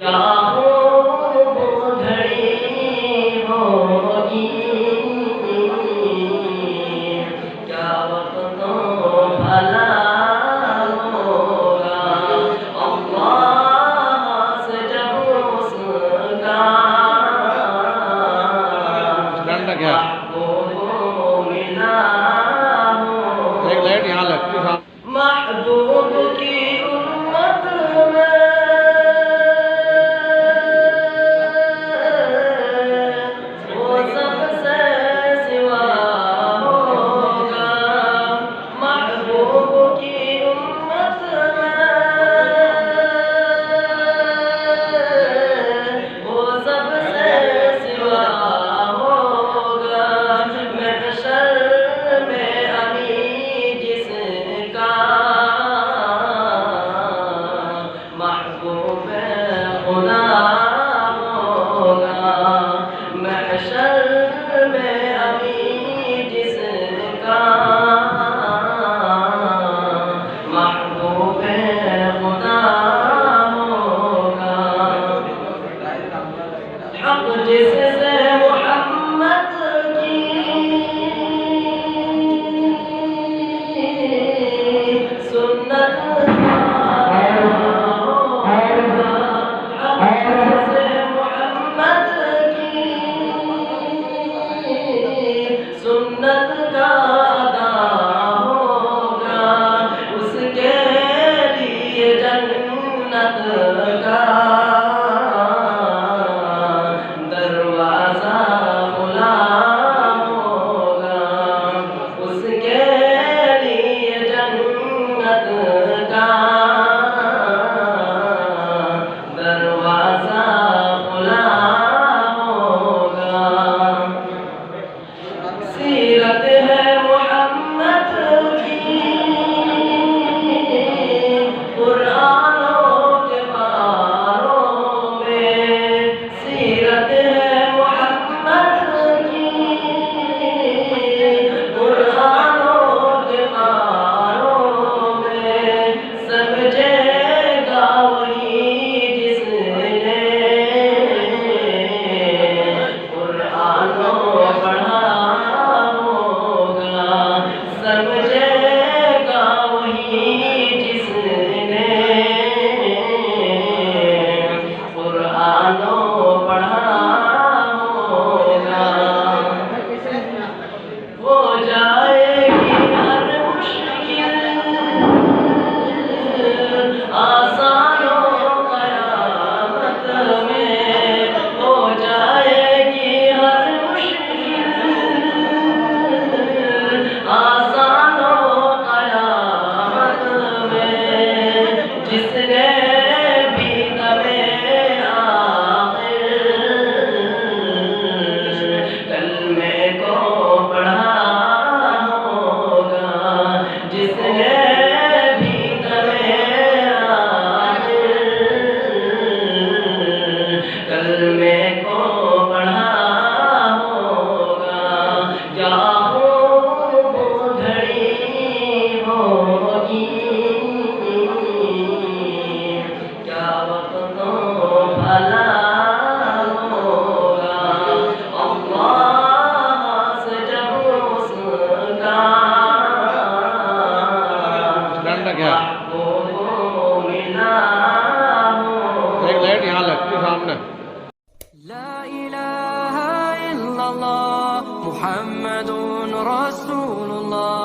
ایک لائٹ یہاں لگتی ہے محبوب کی امت میں وہ سب سے سوا ہوگا، محبوب کی امت میں وہ سب سے سوا ہوگا، محشر میں امی جس کا محبوب خدا ہوگا، محشر میں امی جس کا محبوب خدا ہوگا، حق جس سے محمد کی سنت سنت کا ادا ہوگا، اس کے لیے جنت کا دروازہ کھلا ہوگا، اس کے لیے جنت کا دروازہ کھلا ہوگا، سیرت ہے محمد کی قرآنوں کے پاروں میں، سیرت ہے محمد کی قرآنوں کے پاروں میں، سمجھے گا وہی جس نے قرآنوں پڑھا ہوگا، سمجھے گا وہی جس نے قرآنوں پڑھا ہوگا، ہو جائے گی ہر مشکل آسان و قیامت میں، ہو جائے گی ہر مشکل آسان و قیامت میں، جس نے بھی دمِ آخر کلمے کو پڑھا ہوگا، جس نے بھی دمِ آخر کلمے کو پڑھا ہوگا، گھڑی ہوگی کیا وقت بھلا ہوگا، اللہ سے جب اس کا محبوب ملا ایک لائٹ یہاں لگتی ہے سامنے لا الہ الا اللہ محمد رسول اللہ